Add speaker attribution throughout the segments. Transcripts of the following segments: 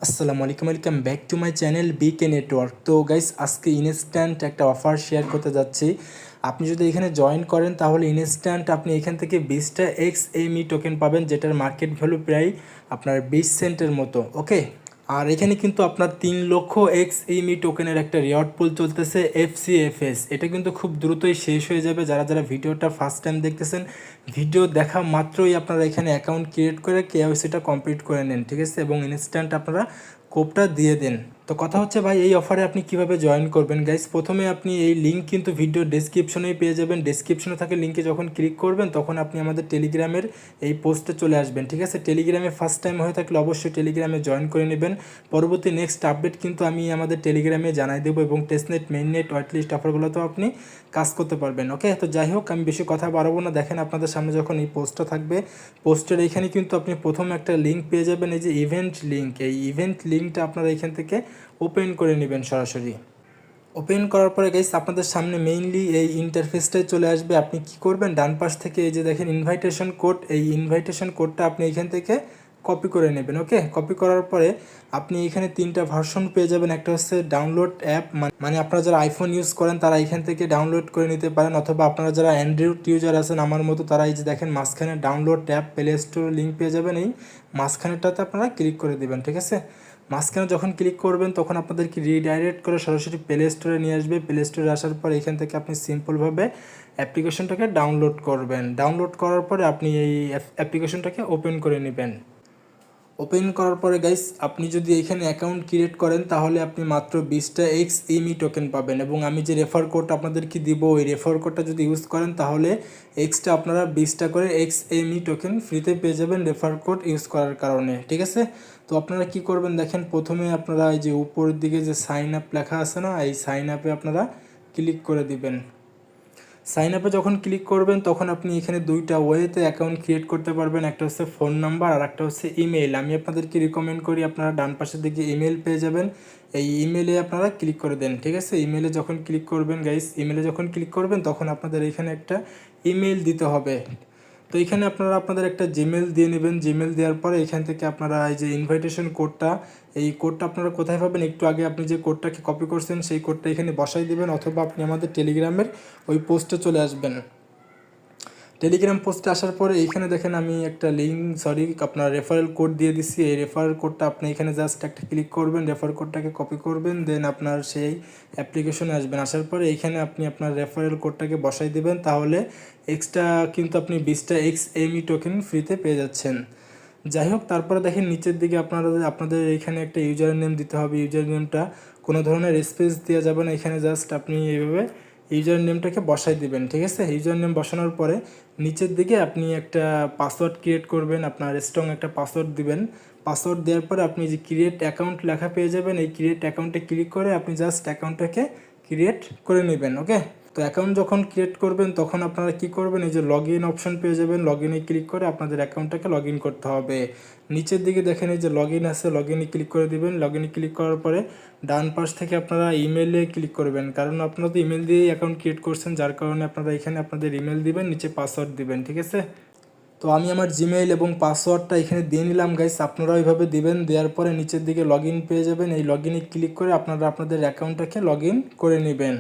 Speaker 1: আসসালামু আলাইকুম, welcome back to my channel bike network. তো গাইস, আজকে ইনস্ট্যান্ট একটা অফার শেয়ার করতে যাচ্ছি। আপনি যদি এখানে জয়েন করেন তাহলে ইনস্ট্যান্ট আপনি এখান থেকে 20টা XME টোকেন পাবেন, যেটার মার্কেট ভ্যালু প্রায় আপনার 20 সেন্টের মতো। ওকে, আর এখানে কিন্তু আপনার 3 লক্ষ XME টোকেনের একটা রিওয়ার্ড পুল চলতেছে FCFS। এটা কিন্তু খুব দ্রুতই শেষ হয়ে যাবে। যারা যারা ভিডিওটা ফার্স্ট টাইম দেখতেছেন, ভিডিও দেখা মাত্রই আপনারা এখানে অ্যাকাউন্ট ক্রিয়েট করে KYCটা কমপ্লিট করে নেন, ঠিক আছে, এবং ইনস্ট্যান্ট আপনারা কোডটা দিয়ে দেন। তো কথা হচ্ছে ভাই, এই অফারে আপনি কিভাবে জয়েন করবেন গাইস। প্রথমে আপনি এই লিঙ্ক কিন্তু ভিডিও ডেসক্রিপশনেই পেয়ে যাবেন। ডেসক্রিপশনে থাকে লিঙ্কে যখন ক্লিক করবেন তখন আপনি আমাদের টেলিগ্রামের এই পোস্টে চলে আসবেন, ঠিক আছে। টেলিগ্রামে ফার্স্ট টাইম হয়ে থাকলে অবশ্যই টেলিগ্রামে জয়েন করে নেবেন। পরবর্তী নেক্সট আপডেট কিন্তু আমি আমাদের টেলিগ্রামে জানাই দেবো, এবং টেস্টনেট, মেইননেট, হোয়াইটলিস্ট অফারগুলোতেও আপনি কাজ করতে পারবেন। ওকে, তো যাই হোক, আমি বেশি কথা বাড়াবো না। দেখেন আপনাদের সামনে যখন এই পোস্টটা থাকবে, পোস্টের এইখানে কিন্তু আপনি প্রথম একটা লিঙ্ক পেয়ে যাবেন, এই যে ইভেন্ট লিঙ্ক। এই ইভেন্ট লিঙ্কটা আপনারা এখান থেকে ওপেন করে নেবেন সরাসরি। ওপেন করার পরে গাইস আপনাদের সামনে মেইনলি এই ইন্টারফেসটাই চলে আসবে। আপনি কি করবেন, ডান পাশ থেকে এই যে দেখেন ইনভাইটেশন কোড, এই ইনভাইটেশন কোডটা আপনি এখান থেকে কপি করে নেবেন। ওকে, কপি করার পরে আপনি এখানে 3টা ভার্সন পেয়ে যাবেন। একটা হচ্ছে ডাউনলোড অ্যাপ, মানে আপনারা যারা আইফোন ইউজ করেন তারা এখান থেকে ডাউনলোড করে নিতে পারেন, অথবা আপনারা যারা অ্যান্ড্রয়েড ইউজার আছেন আমার মতো, তারা এই যে দেখেন মাঝখানে download app play store link পেয়ে যাবেন। এই মাঝখানেটাতে আপনারা ক্লিক করে দেবেন, ঠিক আছে। মাঝখানে যখন ক্লিক করবেন তখন আপনাদেরকে রিডাইরেক্ট করে সরাসরি প্লে স্টোরে নিয়ে আসবে। প্লে স্টোরে আসার পর এখান থেকে আপনি সিম্পলভাবে অ্যাপ্লিকেশনটাকে ডাউনলোড করবেন। ডাউনলোড করার পরে আপনি এই অ্যাপ্লিকেশনটাকে ওপেন করে নেবেন। ওপেন করার পরে গাইস, আপনি যদি এখানে অ্যাকাউন্ট ক্রিয়েট করেন তাহলে আপনি মাত্র 20টা XME টোকেন পাবেন, এবং আমি যে রেফার কোড আপনাদেরকে দিব, ওই রেফার কোডটা যদি ইউজ করেন তাহলে এক্সট্রা আপনারা 20টা করে XME টোকেন ফ্রিতে পেয়ে যাবেন রেফার কোড ইউজ করার কারণে, ঠিক আছে। তো আপনারা কি করবেন দেখেন, প্রথমে আপনারা এই যে উপরের দিকে যে সাইন আপ লেখা আছে না, এই সাইন আপে আপনারা ক্লিক করে দিবেন। সাইন আপে যখন ক্লিক করবেন তখন আপনি এখানে 2টা ওয়েতে অ্যাকাউন্ট ক্রিয়েট করতে পারবেন। একটা হচ্ছে ফোন নাম্বার আর একটা হচ্ছে ইমেল। আমি আপনাদেরকে রিকমেন্ড করি আপনারা ডান পাশের দিকে ইমেল পেয়ে যাবেন, এই ইমেলে আপনারা ক্লিক করে দেন, ঠিক আছে। ইমেলে যখন ক্লিক করবেন গাইস, ইমেলে যখন ক্লিক করবেন তখন আপনাদের এখানে একটা ইমেল দিতে হবে। তো এখানে আপনারা আপনাদের একটা জিমেল দিয়ে নেবেন। জিমেল দেওয়ার পরে এখান থেকে আপনারা এই যে ইনভাইটেশন কোডটা, এই কোডটা আপনারা কোথায় পাবেন, একটু আগে আপনি যে কোডটাকে কপি করছেন সেই কোডটা এখানে বসাই দিবেন, অথবা আপনি আমাদের টেলিগ্রামের ওই পোস্টে চলে আসবেন। টেলিগ্রাম পোস্টে আসার পরে এইখানে দেখেন আমি একটা আপনার রেফারেল কোড দিয়ে দিচ্ছি। এই রেফারেল কোডটা আপনি এখানে জাস্ট একটা ক্লিক করবেন, রেফার কোডটাকে কপি করবেন, দেন আপনার সেই অ্যাপ্লিকেশনে আসবেন। আসার পরে এইখানে আপনি আপনার রেফারেল কোডটাকে বসাই দিবেন, তাহলে এক্সট্রা কিন্তু আপনি 20টা XME টোকেন ফ্রিতে পেয়ে যাচ্ছেন। যাই হোক, তারপরে দেখেন নিচের দিকে আপনাদের এখানে একটা ইউজার নেম দিতে হবে। ইউজার নেমটা কোনো ধরনের স্পেস দেওয়া যাবে না, এখানে জাস্ট আপনি এইভাবে ইউজার নেমটাকে বসাই দিবেন, ঠিক আছে। ইউজার নেম বসানোর পরে নিচের দিকে আপনি একটা পাসওয়ার্ড ক্রিয়েট করবেন, আপনার স্ট্রং একটা পাসওয়ার্ড দিবেন। পাসওয়ার্ড দেওয়ার পরে আপনি যে ক্রিয়েট অ্যাকাউন্ট লেখা পেয়ে যাবেন, এই ক্রিয়েট অ্যাকাউন্টে ক্লিক করে আপনি জাস্ট অ্যাকাউন্টটাকে ক্রিয়েট করে নেবেন। ওকে, তো অ্যাকাউন্ট যখন ক্রিয়েট করবেন তখন আপনারা কি করবেন, এই যে লগ ইন অপশন পেয়ে যাবেন, লগ ইনে ক্লিক করে আপনাদের অ্যাকাউন্টটাকে লগ ইন করতে হবে। নিচের দিকে দেখেন এই যে লগ ইন আছে, লগ ইনে ক্লিক করে দিবেন। লগ ইনে ক্লিক করার পরে ডান পাশ থেকে আপনারা ইমেলে ক্লিক করবেন, কারণ আপনারা তো ইমেল দিয়েই অ্যাকাউন্ট ক্রিয়েট করছেন, যার কারণে আপনারা এখানে আপনাদের ইমেল দিবেন, নিচে পাসওয়ার্ড দিবেন, ঠিক আছে। তো আমি আমার জিমেইল এবং পাসওয়ার্ডটা এখানে দিয়ে নিলাম গাইস, আপনারা ওইভাবে দিবেন। দেওয়ার পরে নিচের দিকে লগ ইন পেয়ে যাবেন, এই লগ ইনে ক্লিক করে আপনারা আপনাদের অ্যাকাউন্টটাকে লগ ইন করে নেবেন।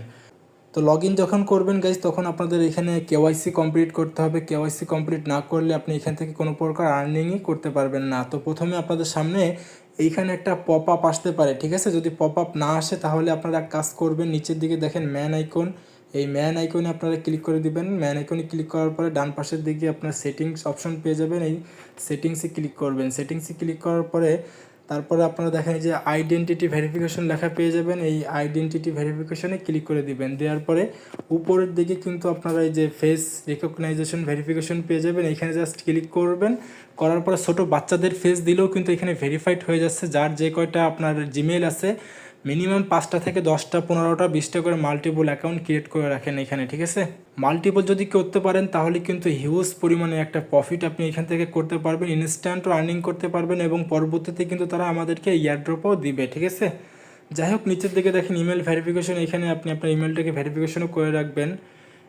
Speaker 1: তো লগ ইন যখন করবেন গাইজ তখন আপনাদের এখানে কেওয়াইসি কমপ্লিট করতে হবে। কেওয়াইসি কমপ্লিট না করলে আপনি এখান থেকে কোনো প্রকার আর্নিংই করতে পারবেন না। তো প্রথমে আপনাদের সামনে এইখানে একটা পপ আপ আসতে পারে, ঠিক আছে। যদি পপ আপ না আসে তাহলে আপনারা এক কাজ করবেন, নিচের দিকে দেখেন ম্যান আইকন, এই ম্যান আইকনে আপনারা ক্লিক করে দিবেন। ম্যান আইকনে ক্লিক করার পরে ডান পাশের দিকে আপনার সেটিংস অপশন পেয়ে যাবেন, এই সেটিংসে ক্লিক করবেন। সেটিংসে ক্লিক করার পরে তারপরে আপনারা দেখেন যে আইডেন্টিটি ভেরিফিকেশন লেখা পেয়ে যাবেন, এই আইডেন্টিটি ভেরিফিকেশনে ক্লিক করে দিবেন। দেওয়ার পরে উপরের দিকে কিন্তু আপনারা এই যে ফেস রিকগনাইজেশন ভেরিফিকেশন পেয়ে যাবেন, এখানে জাস্ট ক্লিক করবেন। করার পরে ছোটো বাচ্চাদের ফেস দিলেও কিন্তু এখানে ভেরিফাইড হয়ে যাচ্ছে। যার যে কয়টা আপনার জিমেইল আছে মিনিমাম 5টা থেকে 10টা 15টা 20টা করে মাল্টিপল অ্যাকাউন্ট ক্রিয়েট করে রাখেন এখানে, ঠিক আছে। মাল্টিপল যদি করতে পারেন তাহলে কিন্তু হিউজ পরিমাণে একটা প্রফিট আপনি এখান থেকে করতে পারবেন, ইনস্ট্যান্টও আর্নিং করতে পারবেন, এবং পরবর্তীতে কিন্তু তারা আমাদেরকে ইয়ারড্রপও দিবে, ঠিক আছে। যাই হোক, নিচের দিকে দেখেন ইমেল ভেরিফিকেশন, এখানে আপনি আপনার ইমেলটাকে ভেরিফিকেশনও করে রাখবেন।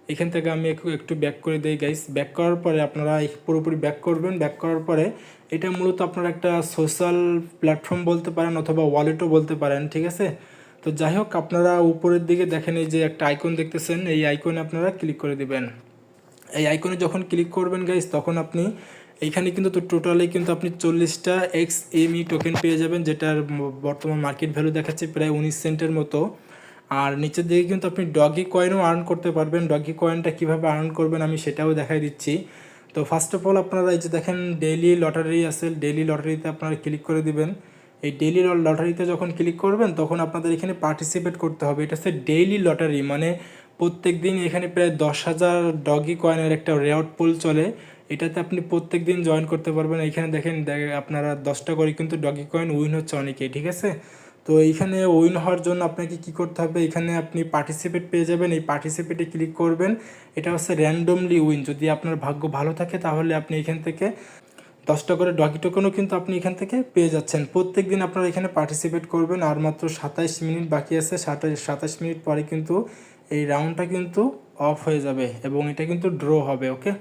Speaker 1: এখান থেকে আমি একটু ব্যাক করে দিই গাইস। ব্যাক করার পরে আপনারা পুরোপুরি ব্যাক করবেন। ব্যাক করার পরে এটা মূলত আপনারা একটা সোশ্যাল প্ল্যাটফর্ম বলতে পারেন অথবা ওয়ালেটও বলতে পারেন, ঠিক আছে। তো যাই হোক, আপনারা উপরের দিকে দেখেন এই যে একটা আইকন দেখতেছেন, এই আইকনে আপনারা ক্লিক করে দিবেন। এই আইকনে যখন ক্লিক করবেন গাইস, তখন আপনি এইখানে কিন্তু টোটালি কিন্তু আপনি 40টা XME টোকেন পেয়ে যাবেন, যেটার বর্তমান মার্কেট ভ্যালু দেখাচ্ছে প্রায় 19 সেন্টের মতো। আর নিচের দিকে কিন্তু আপনি ডগি কয়েনও আর্ন করতে পারবেন। ডগি কয়েনটা কীভাবে আর্ন করবেন আমি সেটাও দেখাই দিচ্ছি। তো ফার্স্ট অফ অল আপনারা এই যে দেখেন ডেইলি লটারি আছে, ডেইলি লটারিতে আপনারা ক্লিক করে দিবেন। এই ডেইলি লটারিতে যখন ক্লিক করবেন তখন আপনাদের এখানে পার্টিসিপেট করতে হবে। এটা হচ্ছে ডেইলি লটারি, মানে প্রত্যেক দিন এখানে প্রায় 10,000 ডগি কয়েনের একটা রেওয়ার্ড পুল চলে। এটাতে আপনি প্রত্যেক দিন জয়েন করতে পারবেন। এইখানে দেখেন আপনারা 10টা করে কিন্তু ডগি কয়েন উইন হচ্ছে অনেকেই, ঠিক আছে। তো এইখানে উইন হওয়ার জন্য আপনাকে কি করতে হবে, এখানে আপনি পার্টিসিপেট পেয়ে যাবেন। এই পার্টিসিপেটে ক্লিক করবেন। এটা হচ্ছে র্যান্ডমলি উইন, যদি আপনার ভাগ্য ভালো থাকে তাহলে আপনি এখান থেকে 10টা করে ডগি টোকেনও কিন্তু আপনি এখান থেকে পেয়ে যাচ্ছেন। প্রত্যেক দিন আপনারা এখানে পার্টিসিপেট করবেন। আর মাত্র 27 মিনিট বাকি আছে। 27 মিনিট পরে কিন্তু এই রাউন্ডটা কিন্তু অফ হয়ে যাবে এবং এটা কিন্তু ড্র হবে, ওকে।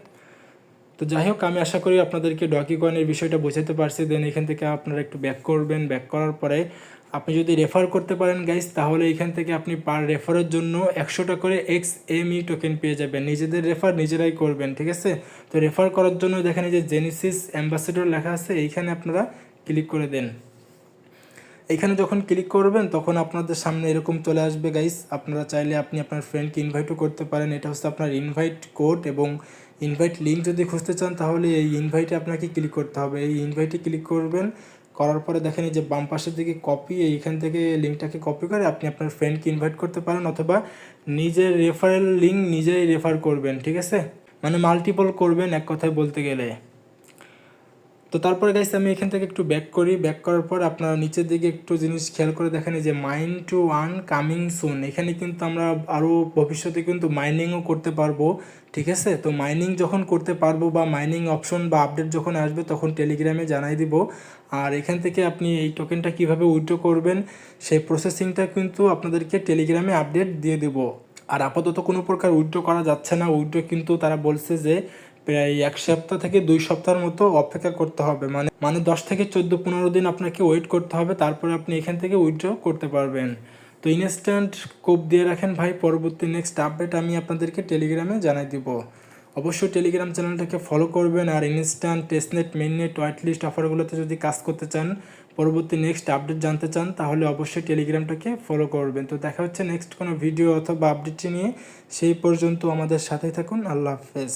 Speaker 1: তো যাই হোক, আমি আশা করি আপনাদেরকে ডগি কয়েনের বিষয়টা বোঝাতে পারছি। দেন এখান থেকে আপনারা একটু ব্যাক করবেন। ব্যাক করার পরে আপনি যদি রেফার করতে পারেন গাইস, তাহলে এখান থেকে আপনি পার রেফারের জন্য 100টা করে XME টোকেন পেয়ে যাবেন। নিজেদের রেফার নিজেরাই করবেন, ঠিক আছে। তো রেফার করার জন্য দেখেন এই যে জেনেসিস অ্যাম্বাসেডর লেখা আছে, এইখানে আপনারা ক্লিক করে দেন। এখানে যখন ক্লিক করবেন তখন আপনাদের সামনে এরকম চলে আসবে গাইস। আপনারা চাইলে আপনি আপনার ফ্রেন্ডকে ইনভাইটও করতে পারেন। এটা হচ্ছে আপনার ইনভাইট কোড এবং ইনভাইট লিঙ্ক যদি খুঁজতে চান তাহলে এই ইনভাইটে আপনাকে ক্লিক করতে হবে। এই ইনভাইটে ক্লিক করবেন, করার পরে দেখেন এই যে বাম পাশের দিকে কপি, এইখান থেকে লিঙ্কটাকে কপি করে আপনি আপনার ফ্রেন্ডকে ইনভাইট করতে পারেন অথবা নিজের রেফারেল লিঙ্ক নিজেই রেফার করবেন, ঠিক আছে। মানে মাল্টিপল করবেন এক কথায় বলতে গেলে। তো তারপরে গাইস আমি এখান থেকে একটু ব্যাক করি। ব্যাক করার পর আপনারা নিচের দিকে একটু জিনিস খেয়াল করে দেখেন এই যে mine to earn coming soon. এখানে কিন্তু আমরা আরও ভবিষ্যতে কিন্তু মাইনিংও করতে পারবো, ঠিক আছে। তো মাইনিং যখন করতে পারবো বা মাইনিং অপশন বা আপডেট যখন আসবে তখন টেলিগ্রামে জানাই দিব। আর এখান থেকে আপনি এই টোকেনটা কিভাবে উইথড্র করবেন সেই প্রসেসিংটা কিন্তু আপনাদেরকে টেলিগ্রামে আপডেট দিয়ে দেব। আর আপাতত কোনো প্রকার উইথড্র করা যাচ্ছে না। উইথড্র কিন্তু তারা বলছে যে প্রায় 1 সপ্তাহ থেকে 2 সপ্তাহের মতো অপেক্ষা করতে হবে, মানে 10 থেকে 14-15 দিন আপনাকে ওয়েট করতে হবে, তারপরে আপনি এখান থেকে উইথড্র করতে পারবেন। তো ইনস্ট্যান্ট কোপ দিয়ে রাখেন ভাই, পরবর্তী নেক্সট আপডেট আমি আপনাদেরকে টেলিগ্রামে জানাই দিব। অবশ্যই টেলিগ্রাম চ্যানেলটাকে ফলো করবেন। আর instant testnet mainnet white list অফারগুলোতে যদি কাজ করতে চান, পরবর্তী নেক্সট আপডেট জানতে চান, তাহলে অবশ্যই টেলিগ্রামটাকে ফলো করবেন। তো দেখা হচ্ছে নেক্সট কোনো ভিডিও অথবা আপডেটটি নিয়ে। সেই পর্যন্ত আমাদের সাথেই থাকুন। আল্লাহ হাফেজ।